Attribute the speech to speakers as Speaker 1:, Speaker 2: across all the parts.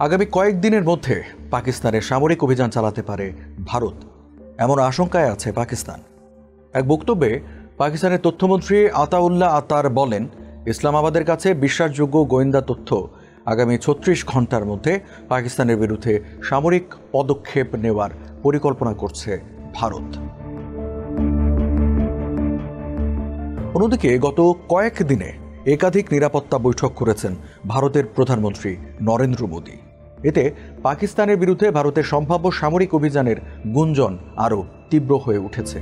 Speaker 1: আগামী কয়েকদিনের মধ্যে পাকিস্তানের সামরিক অভিযান চালাতে পারে ভারত, এমন আশঙ্কায় আছে পাকিস্তান। এক বক্তব্যে পাকিস্তানের তথ্যমন্ত্রী আতাউল্লাহ আতার বলেন, ইসলামাবাদের কাছে বিশ্বাসযোগ্য গোয়েন্দা তথ্য আগামী ৩৬ ঘন্টার মধ্যে পাকিস্তানের বিরুদ্ধে সামরিক পদক্ষেপ নেওয়ার পরিকল্পনা করছে ভারত। অন্যদিকে গত কয়েকদিনে একাধিক নিরাপত্তা বৈঠক করেছেন ভারতের প্রধানমন্ত্রী নরেন্দ্র মোদী। এতে পাকিস্তানের বিরুদ্ধে ভারতের সম্ভাব্য সামরিক অভিযানের গুঞ্জন আরও তীব্র হয়ে উঠেছে।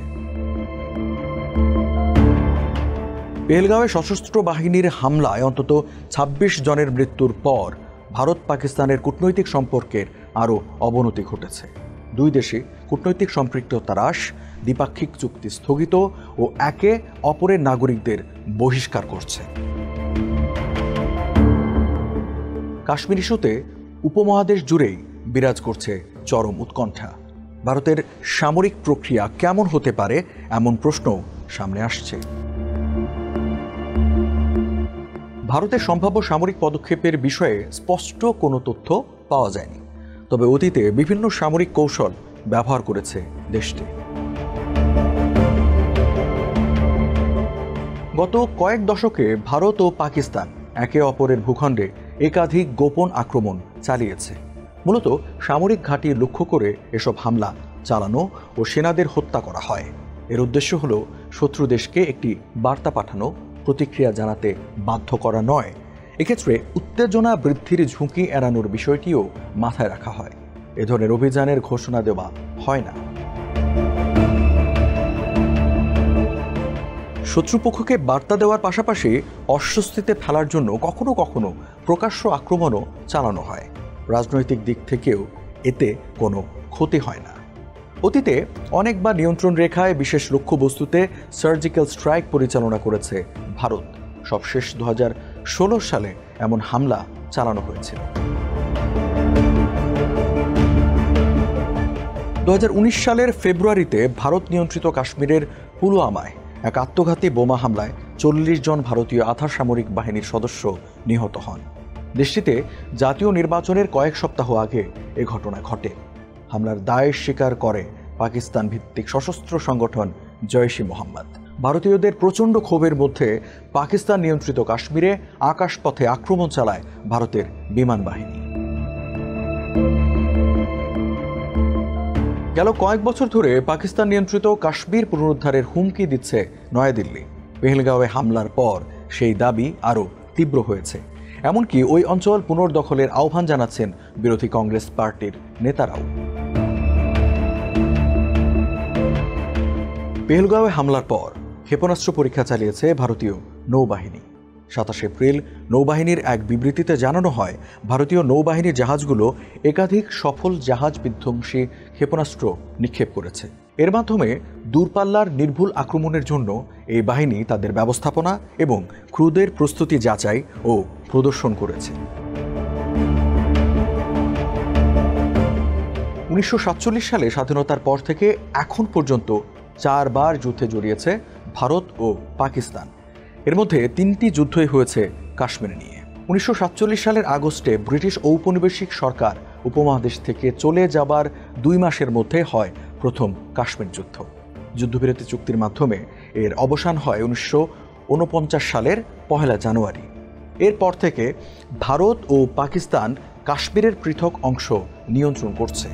Speaker 1: পেহেলগাঁওয়ে সশস্ত্র বাহিনীর হামলায় অন্তত ২৬ জনের মৃত্যুর পর ভারত পাকিস্তানের কূটনৈতিক সম্পর্কের আরও অবনতি ঘটেছে। দুই দেশে কূটনৈতিক সম্পৃক্ততা হ্রাস, দ্বিপাক্ষিক চুক্তি স্থগিত ও একে অপরের নাগরিকদের বহিষ্কার করছে। কাশ্মীর ইস্যুতে উপমহাদেশ জুড়েই বিরাজ করছে চরম উৎকণ্ঠা। ভারতের সামরিক প্রক্রিয়া কেমন হতে পারে, এমন প্রশ্নও সামনে আসছে। ভারতের সম্ভাব্য সামরিক পদক্ষেপের বিষয়ে স্পষ্ট কোনো তথ্য পাওয়া যায়নি, তবে অতীতে বিভিন্ন সামরিক কৌশল ব্যবহার করেছে দেশটি। গত কয়েক দশকে ভারত ও পাকিস্তান একে অপরের ভূখণ্ডে একাধিক গোপন আক্রমণ চালিয়েছে। মূলত সামরিক ঘাঁটি লক্ষ্য করে এসব হামলা চালানো ও সেনাদের হত্যা করা হয়। এর উদ্দেশ্য হল শত্রু দেশকে একটি বার্তা পাঠানো, প্রতিক্রিয়া জানাতে বাধ্য করা নয়। এক্ষেত্রে উত্তেজনা বৃদ্ধির ঝুঁকি এড়ানোর বিষয়টিও মাথায় রাখা হয়। এ ধরনের অভিযানের ঘোষণা দেওয়া হয় না। শত্রুপক্ষকে বার্তা দেওয়ার পাশাপাশি অস্বস্তিতে ফেলার জন্য কখনো কখনো প্রকাশ্য আক্রমণও চালানো হয়। রাজনৈতিক দিক থেকেও এতে কোনো ক্ষতি হয় না। অতীতে অনেকবার নিয়ন্ত্রণ রেখায় বিশেষ লক্ষ্যবস্তুতে সার্জিক্যাল স্ট্রাইক পরিচালনা করেছে ভারত। সবশেষ ২০১৬ সালে এমন হামলা চালানো হয়েছিল। ২০১৯ সালের ফেব্রুয়ারিতে ভারত নিয়ন্ত্রিত কাশ্মীরের পুলওয়ামায় এক আত্মঘাতী বোমা হামলায় ৪০ জন ভারতীয় আধা সামরিক বাহিনীর সদস্য নিহত হন। দেশটিতে জাতীয় নির্বাচনের কয়েক সপ্তাহ আগে এ ঘটনা ঘটে। হামলার দায় স্বীকার করে পাকিস্তান ভিত্তিক সশস্ত্র সংগঠন জৈশ-ই মোহাম্মদ। ভারতীয়দের প্রচণ্ড ক্ষোভের মধ্যে পাকিস্তান নিয়ন্ত্রিত কাশ্মীরে আকাশপথে আক্রমণ চালায় ভারতের বিমান বাহিনী। গেল কয়েক বছর ধরে পাকিস্তান নিয়ন্ত্রিত কাশ্মীর পুনরুদ্ধারের হুমকি দিচ্ছে নয়াদিল্লি। পেহেলগাঁওয়ে হামলার পর সেই দাবি আরও তীব্র হয়েছে। এমনকি ওই অঞ্চল পুনর্দখলের আহ্বান জানাচ্ছেন বিরোধী কংগ্রেস পার্টির নেতারাও। পেহেলগাঁওয়ে হামলার পর ক্ষেপণাস্ত্র পরীক্ষা চালিয়েছে ভারতীয় নৌবাহিনী। ২৭ এপ্রিল নৌবাহিনীর এক বিবৃতিতে জানানো হয়, ভারতীয় নৌবাহিনীর জাহাজগুলো একাধিক সফল জাহাজ বিধ্বংসী ক্ষেপণাস্ত্র নিক্ষেপ করেছে। এর মাধ্যমে দূরপাল্লার নির্ভুল আক্রমণের জন্য এই বাহিনী তাদের ব্যবস্থাপনা এবং ক্রুদের প্রস্তুতি যাচাই ও প্রদর্শন করেছে। ১৯৪৭ সালে স্বাধীনতার পর থেকে এখন পর্যন্ত ৪ বার যুদ্ধে জড়িয়েছে ভারত ও পাকিস্তান। এর মধ্যে ৩টি যুদ্ধই হয়েছে কাশ্মীর নিয়ে। ১৯৪৭ সালের আগস্টে ব্রিটিশ ঔপনিবেশিক সরকার উপমহাদেশ থেকে চলে যাবার ২ মাসের মধ্যে হয় প্রথম কাশ্মীর যুদ্ধ। যুদ্ধবিরতি চুক্তির মাধ্যমে এর অবসান হয় ১৯৪৯ সালের ১ জানুয়ারি। এরপর থেকে ভারত ও পাকিস্তান কাশ্মীরের পৃথক অংশ নিয়ন্ত্রণ করছে।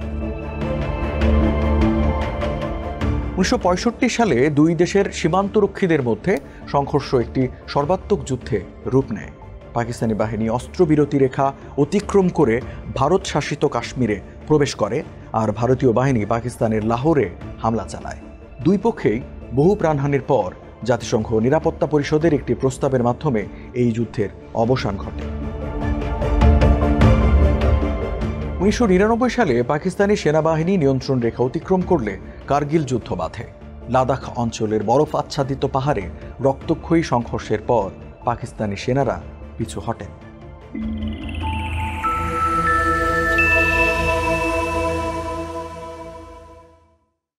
Speaker 1: ১৯৬৫ সালে দুই দেশের সীমান্তরক্ষীদের মধ্যে সংঘর্ষ একটি সর্বাত্মক যুদ্ধে রূপ নেয়। পাকিস্তানি বাহিনী অস্ত্রবিরতি রেখা অতিক্রম করে ভারত শাসিত কাশ্মীরে প্রবেশ করে, আর ভারতীয় বাহিনী পাকিস্তানের লাহোরে হামলা চালায়। দুই পক্ষেই বহু প্রাণহানির পর জাতিসংঘ নিরাপত্তা পরিষদের একটি প্রস্তাবের মাধ্যমে এই যুদ্ধের অবসান ঘটে। ১৯৯৯ সালে পাকিস্তানি সেনাবাহিনী নিয়ন্ত্রণ রেখা অতিক্রম করলে কার্গিল যুদ্ধ বাধে। লাদাখ অঞ্চলের বরফ আচ্ছাদিত পাহাড়ে রক্তক্ষয়ী সংঘর্ষের পর পাকিস্তানি সেনারা পিছু হটেন।